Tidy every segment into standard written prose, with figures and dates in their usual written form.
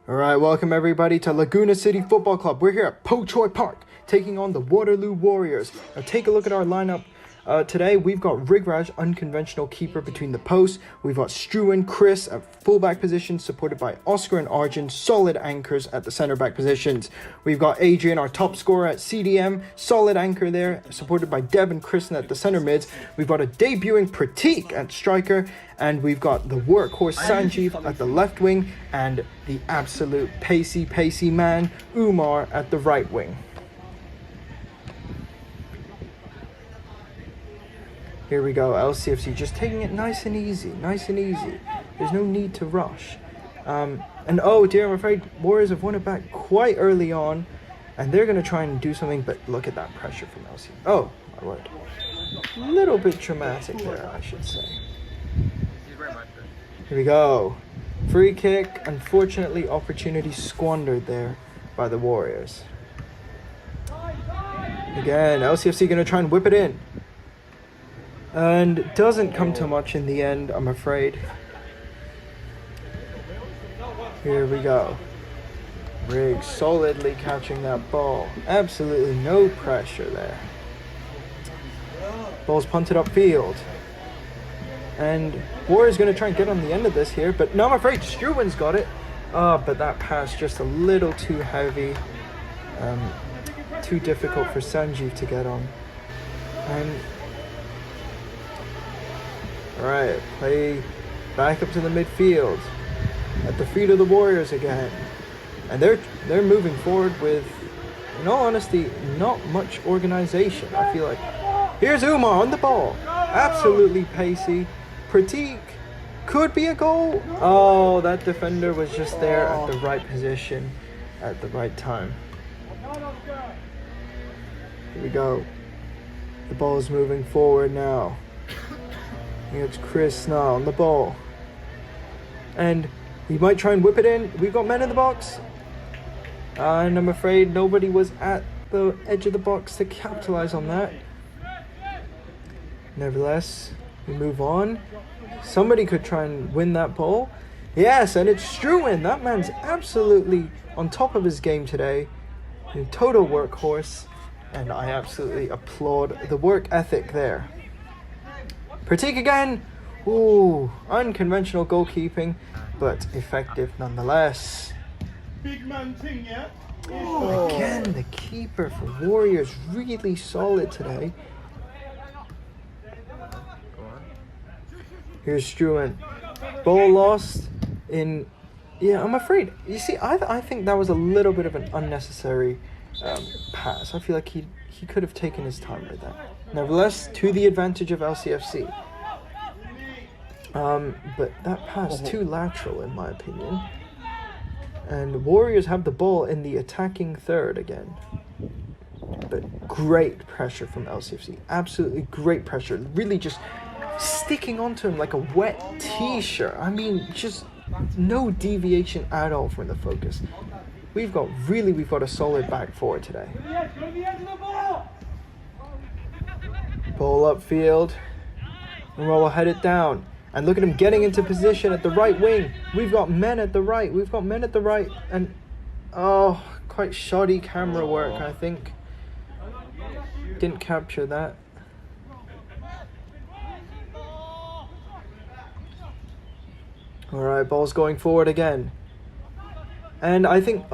Alright, welcome everybody to Laguna City Football Club. We're here at Po Tsui Park, taking on the Waterloo Warriors. Now take a look at our lineup. Today we've got Rigraj, unconventional keeper between the posts. We've got Struan, Chris at fullback position, supported by Oscar and Arjun, solid anchors at the center back positions. We've got Adrian, our top scorer at CDM, solid anchor there, supported by Deb and Kristen at the center mids. We've got a debuting Pratik at striker, and we've got the workhorse Sanjeev at the left wing, and the absolute pacey man, Umar, at the right wing. Here we go, LCFC just taking it nice and easy. There's no need to rush. And oh dear, I'm afraid Warriors have won it back quite early on, and they're going to try and do something, but look at that pressure from LC. Oh, my word. A little bit dramatic there, I should say. Here we go. Free kick, unfortunately opportunity squandered there by the Warriors. Again, LCFC going to try and whip it in. And it doesn't come to much in the end, I'm afraid. Here we go. Riggs solidly catching that ball. Absolutely no pressure there. Ball's punted upfield. And Warriors going to try and get on the end of this here, but no, I'm afraid Struan's got it. But that pass just a little too heavy. Too difficult for Sanjeev to get on. And alright, play back up to the midfield at the feet of the Warriors again. And they're moving forward with, in all honesty, not much organization. I feel like here's Umar on the ball. Absolutely pacey. Pratik could be a goal. Oh, that defender was just there at the right position at the right time. Here we go. The ball is moving forward now. It's Chris now on the ball. And he might try and whip it in. We've got men in the box. And I'm afraid nobody was at the edge of the box to capitalize on that. Nevertheless, we move on. Somebody could try and win that ball. Yes, and it's Struan. That man's absolutely on top of his game today. A total workhorse. And I absolutely applaud the work ethic there. Pratik again. Ooh, unconventional goalkeeping, but effective nonetheless. Big man thing, yeah? Oh, again, the keeper for Warriors really solid today. Here's Struan. Ball lost in... Yeah, I'm afraid. You see, I think that was a little bit of an unnecessary pass. I feel like he could have taken his time with that. Nevertheless, to the advantage of LCFC. But that pass too lateral in my opinion. And Warriors have the ball in the attacking third again. But great pressure from LCFC. Absolutely great pressure. Really just sticking onto him like a wet t-shirt. I mean, just no deviation at all from the focus. We've got a solid back four today. Ball upfield. And we'll head it down. And look at him getting into position at the right wing. We've got men at the right. And, oh, quite shoddy camera work, I think. Didn't capture that. Alright, ball's going forward again. And I think,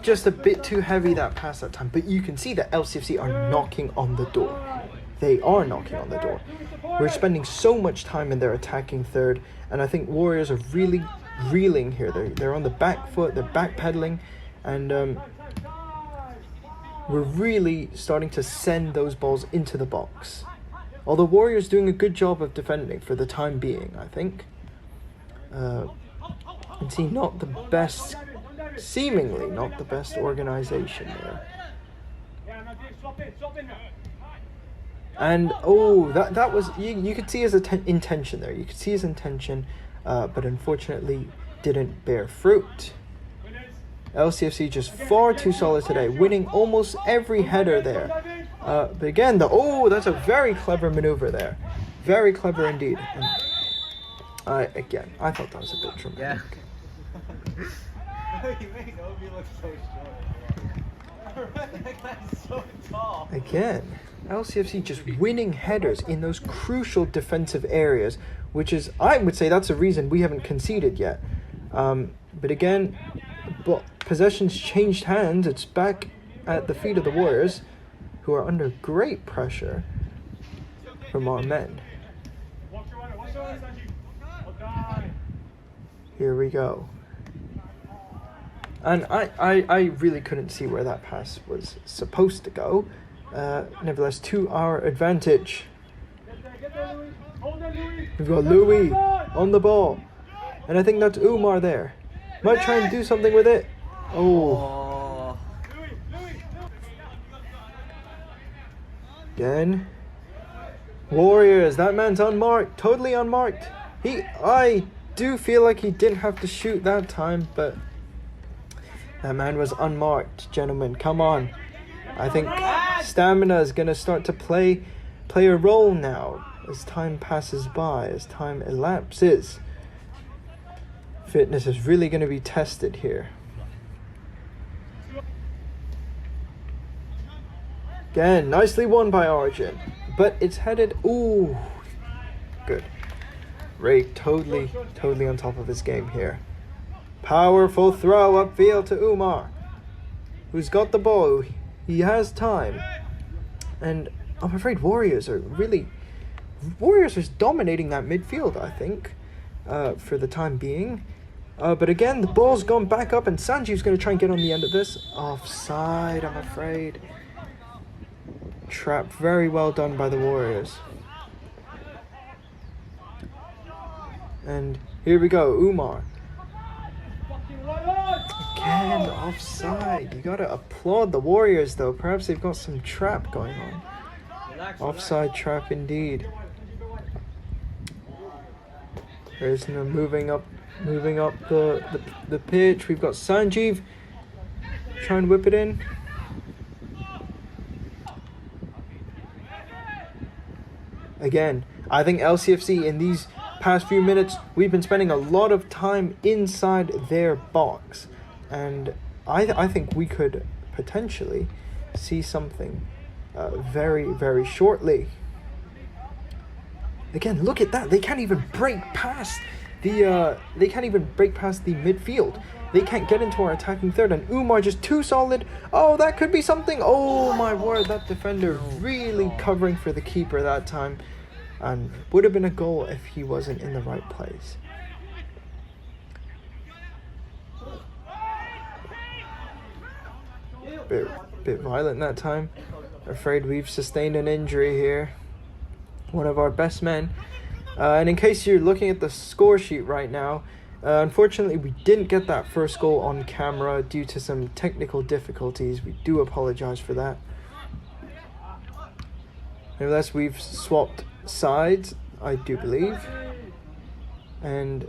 just a bit too heavy that pass that time. But you can see that LCFC are knocking on the door. They are knocking on the door. We're spending so much time in their attacking third, and I think Warriors are really reeling here. They're on the back foot, they're backpedaling, and we're really starting to send those balls into the box. Although Warriors doing a good job of defending for the time being, I think. And see, seemingly not the best organization there. And that was you could see his intention there. You could see his intention, but unfortunately didn't bear fruit. LCFC just far too solid today, winning almost every header there. But again, that's a very clever maneuver there, very clever indeed. And I thought that was a bit dramatic. You made Obi look so short. That guy's so tall. Again, LCFC just winning headers in those crucial defensive areas, which is, I would say, that's the reason we haven't conceded yet. But again, possession's changed hands. It's back at the feet of the Warriors, who are under great pressure from our men. Here we go. And I really couldn't see where that pass was supposed to go. Nevertheless, to our advantage. We've got Louis on the ball. And I think that's Umar there. Might try and do something with it. Oh. Again. Warriors, that man's unmarked. Totally unmarked. I do feel like he didn't have to shoot that time, but that man was unmarked, gentlemen. Come on. I think stamina is going to start to play a role now as time passes by, as time elapses. Fitness is really going to be tested here. Again, nicely won by Origin, but it's headed. Ooh, good. Ray totally on top of his game here. Powerful throw upfield to Umar, who's got the ball. He has time, and I'm afraid Warriors are dominating that midfield, I think, for the time being. But again, the ball's gone back up, and Sanjeev's going to try and get on the end of this. Offside, I'm afraid. Trap very well done by the Warriors. And here we go, Umar. Again, offside. You gotta applaud the Warriors, though. Perhaps they've got some trap going on. Offside trap indeed. There's no moving up the pitch. We've got Sanjeev. Try and whip it in. Again, I think LCFC in these past few minutes, we've been spending a lot of time inside their box, and I think we could potentially see something very shortly. Again, look at that. They can't even break past the midfield. They can't get into our attacking third, and Umar just too solid. Oh, that could be something. Oh my word, that defender really covering for the keeper that time, and would have been a goal if he wasn't in the right place. Bit violent that time. Afraid we've sustained an injury here. One of our best men. And in case you're looking at the score sheet right now, unfortunately we didn't get that first goal on camera due to some technical difficulties. We do apologize for that. Nevertheless, we've swapped sides, I do believe. And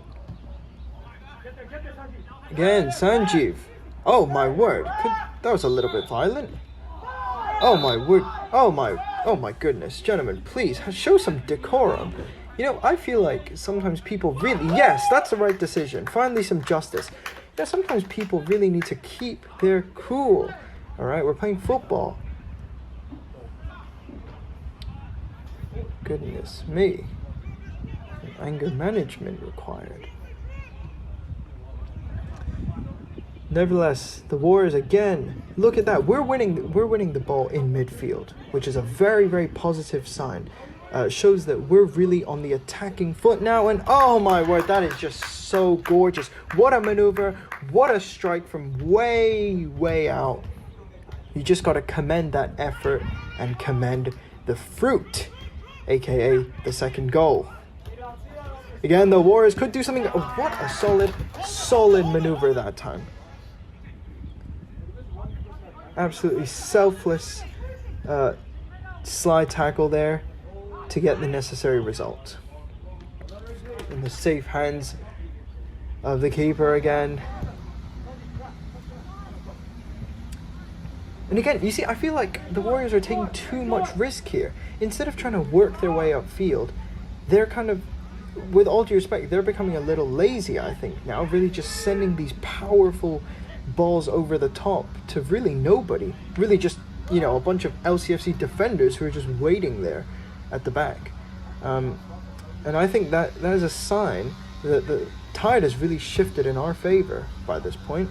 again, Sanjeev. Oh my word, that was a little bit violent. Oh my word, oh my goodness, gentlemen, please show some decorum. You know, I feel like sometimes people really, yes, that's the right decision. Finally, some justice. You know, sometimes people really need to keep their cool. All right, we're playing football. Goodness me. Anger management required. Nevertheless, the Warriors again. Look at that. We're winning the ball in midfield, which is a very positive sign. Shows that we're really on the attacking foot now, and oh my word, that is just so gorgeous. What a maneuver, what a strike from way out. You just got to commend that effort and commend the fruit, aka the second goal. Again, the Warriors could do something. Oh, what a solid maneuver that time. Absolutely selfless slide tackle there to get the necessary result. In the safe hands of the keeper again. And again, you see, I feel like the Warriors are taking too much risk here. Instead of trying to work their way upfield, they're kind of with all due respect, they're becoming a little lazy, I think, now, really just sending these powerful balls over the top to really nobody. Really just, you know, a bunch of LCFC defenders who are just waiting there at the back. And I think that is a sign that the tide has really shifted in our favor by this point.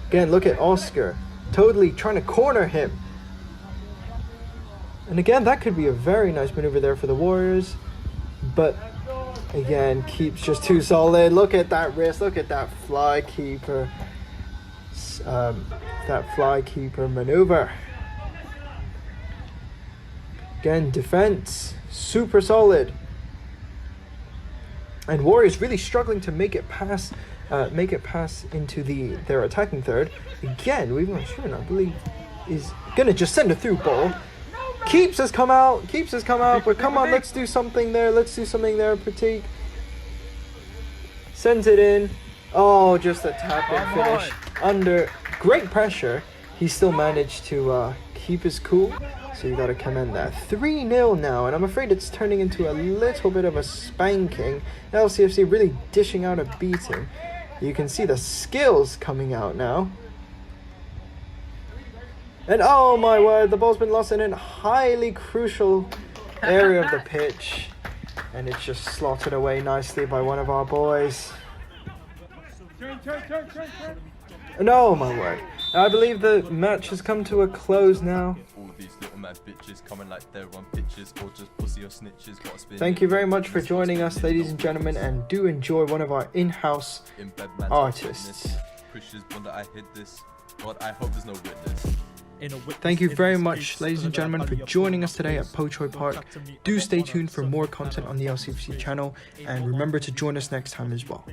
Again, look at Oscar, totally trying to corner him. And again, that could be a very nice maneuver there for the Warriors. But again, keeps just too solid. Look at that wrist. Look at that fly keeper. That fly keeper maneuver. Again, defense super solid. And Warriors really struggling to make it pass into their attacking third. Again, we've got Shun, I believe, is gonna just send a through ball. Keeps has come out, but come on, let's do something there, Pratik. Sends it in. Oh, just a tap and finish. Under great pressure, he still managed to keep his cool. So you gotta commend that. 3-0 now, and I'm afraid it's turning into a little bit of a spanking. LCFC really dishing out a beating. You can see the skills coming out now. And oh my word, the ball's been lost in a highly crucial area of the pitch. And it's just slotted away nicely by one of our boys. And oh my word, I believe the match has come to a close now. Thank you very much for joining us, ladies and gentlemen, and do enjoy one of our in-house artists. Thank you very much, ladies and gentlemen, for joining us today at Po Tsui Park. Do stay tuned for more content on the LCFC channel, and remember to join us next time as well.